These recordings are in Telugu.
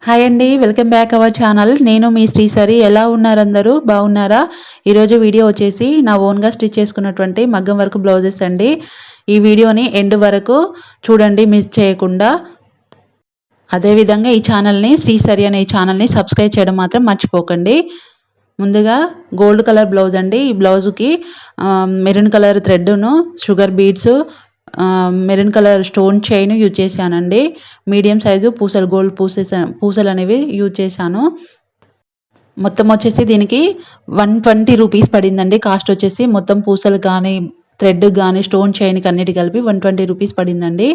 హాయ్ అండి. Welcome back our channel. నేను మీ శ్రీసరి. ఎలా ఉన్నారు అందరూ? బాగున్నారా? ఈరోజు వీడియో వచ్చేసి నా ఓన్‌గా స్టిచ్ చేసుకున్నటువంటి మగ్గం వర్క్ బ్లౌజెస్ అండి. ఈ వీడియోని ఎండ్ వరకు చూడండి మిస్ చేయకుండా. అదేవిధంగా ఈ ఛానల్‌ని శ్రీసరి అనే ఈ ఛానల్‌ని సబ్స్క్రైబ్ చేయడం మాత్రం మర్చిపోకండి. ముందుగా గోల్డ్ కలర్ బ్లౌజ్ అండి. ఈ బ్లౌజ్‌కి మెరూన్ కలర్ థ్రెడ్‌ను, sugar beads, maroon colour stone chain use చేశానండి. మీడియం సైజు పూసలు, గోల్డ్ పూసలు అనేవి యూజ్ చేశాను. మొత్తం వచ్చేసి దీనికి 120 రూపీస్ పడిందండి. కాస్ట్ వచ్చేసి మొత్తం పూసలు కానీ, థ్రెడ్ కానీ, స్టోన్ చైన్కి అన్నిటి కలిపి 120 రూపీస్ పడిందండి.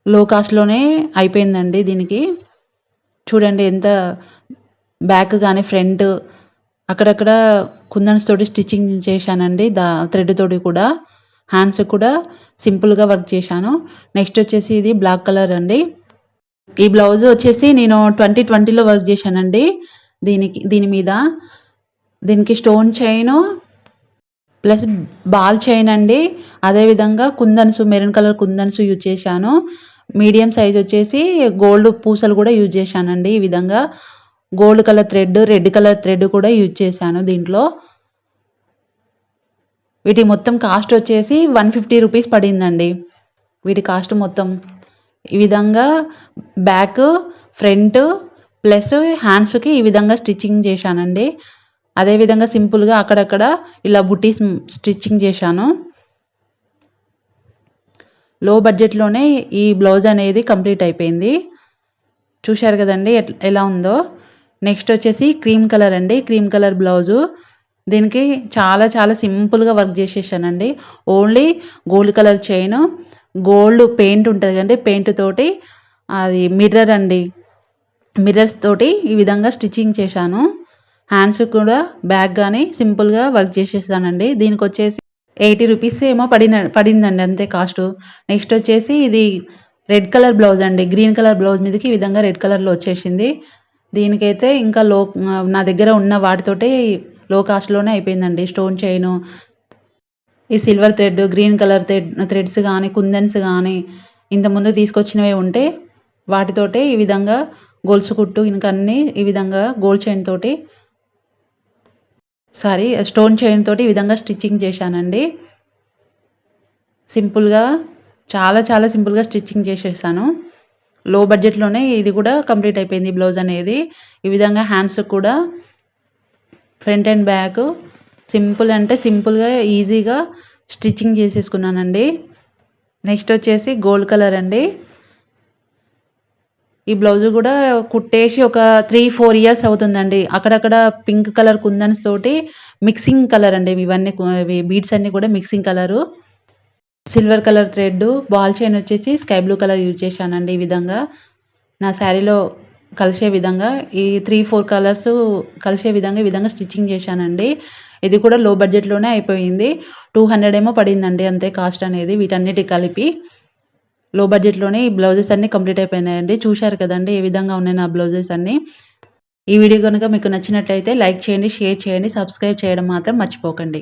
లో కాస్ట్‌లోనే అయిపోయిందండి దీనికి. చూడండి ఎంత బ్యాక్ కానీ, ఫ్రంట్ అక్కడక్కడ కుందన్స్ తోటి స్టిచ్చింగ్ చేశానండి. థ్రెడ్ తోటి కూడా. హ్యాండ్స్ కూడా సింపుల్‌గా వర్క్ చేశాను. నెక్స్ట్ వచ్చేసి ఇది బ్లాక్ కలర్ అండి. ఈ బ్లౌజ్ వచ్చేసి నేను 2020లో వర్క్ చేశానండి. దీని మీద. దీనికి stone chain plus ball chain అండి. అదేవిధంగా కుందన్స్, మెరూన్ కలర్ కుందన్స్ యూజ్ చేశాను. మీడియం సైజ్ వచ్చేసి గోల్డ్ పూసలు కూడా యూజ్ చేశానండి. ఈ విధంగా gold colour thread, red colour thread కూడా యూజ్ చేశాను దీంట్లో. వీటి మొత్తం కాస్ట్ వచ్చేసి 150 రూపీస్ పడిందండి. వీటి కాస్ట్ మొత్తం. ఈ విధంగా బ్యాక్, ఫ్రంట్ ప్లస్ హ్యాండ్స్‌కి ఈ విధంగా స్టిచ్చింగ్ చేశానండి. అదేవిధంగా సింపుల్‌గా అక్కడక్కడ ఇలా బుట్టీస్ స్టిచ్చింగ్ చేశాను. లో బడ్జెట్‌లోనే ఈ బ్లౌజ్ అనేది కంప్లీట్ అయిపోయింది. చూశారు కదండీ ఎలా ఉందో. నెక్స్ట్ వచ్చేసి క్రీమ్ కలర్ అండి. Cream colour blouse. దీనికి చాలా చాలా సింపుల్‌గా వర్క్ చేసేసానండి. Only gold colour chain, gold paint ఉంటది కదండీ, పెయింట్ తోటి అది మిర్రర్ అండి. మిర్రర్స్ తోటి ఈ విధంగా స్టిచ్చింగ్ చేశాను. హ్యాండ్స్ కూడా బ్యాక్ గాని సింపుల్‌గా వర్క్ చేసేసానండి. దీనికొచ్చేసి 80 రూపీస్ ఏమో పడిందండి అంతే కాస్టు. నెక్స్ట్ వచ్చేసి ఇది రెడ్ కలర్ బ్లౌజ్ అండి. గ్రీన్ కలర్ బ్లౌజ్ మీదకి ఈ విధంగా రెడ్ కలర్‌లో వచ్చేసింది. దీనికైతే ఇంకా నా దగ్గర ఉన్న వాటితోటే లో కాస్ట్‌లోనే అయిపోయిందండి. స్టోన్ చైను, ఈ silver thread, green colour threads గానీ, కుందన్స్ గానీ ఇంతకుముందు తీసుకొచ్చినవే ఉంటే వాటితోటే ఈ విధంగా గొలుసు కుట్టు ఇంకా అన్నీ ఈ విధంగా గోల్డ్ చైన్ తోటి స్టోన్ చైన్ తోటి ఈ విధంగా స్టిచ్చింగ్ చేశానండి. సింపుల్‌గా చాలా చాలా సింపుల్‌గా స్టిచ్చింగ్ చేసేసాను. లో బడ్జెట్‌లోనే ఇది కూడా కంప్లీట్ అయిపోయింది బ్లౌజ్ అనేది. ఈ విధంగా హ్యాండ్స్ కూడా ఫ్రంట్ అండ్ బ్యాక్ సింపుల్ అంటే సింపుల్‌గా ఈజీగా స్టిచ్చింగ్ చేసేసుకున్నానండి. నెక్స్ట్ వచ్చేసి గోల్డ్ కలర్ అండి. ఈ బ్లౌజ్ కూడా కుట్టేసి ఒక 3, 4 ఇయర్స్ అవుతుందండి. అక్కడక్కడ పింక్ కలర్ కుందన్స్ తోటి మిక్సింగ్ కలర్ అండి. ఇవి బీడ్స్ అన్నీ కూడా mixing colour. Silver colour thread, ball chain వచ్చేసి స్కై బ్లూ కలర్ యూజ్ చేశానండి. ఈ విధంగా నా శారీలో కలిసే విధంగా ఈ 3, 4 కలర్స్ కలిసే విధంగా ఈ విధంగా స్టిచ్చింగ్ చేశానండి. ఇది కూడా లో బడ్జెట్‌లోనే అయిపోయింది. 200 ఏమో పడిందండి అంతే కాస్ట్ అనేది వీటన్నిటికి కలిపి. లో బడ్జెట్‌లోనే ఈ బ్లౌజెస్ అన్నీ కంప్లీట్ అయిపోయినాయండి. చూశారు కదండీ ఏ విధంగా ఉన్నాయి నా బ్లౌజెస్ అన్నీ. ఈ వీడియో గనుక మీకు నచ్చినట్లయితే లైక్ చేయండి, షేర్ చేయండి, సబ్స్క్రైబ్ చేయడం మాత్రం మర్చిపోకండి.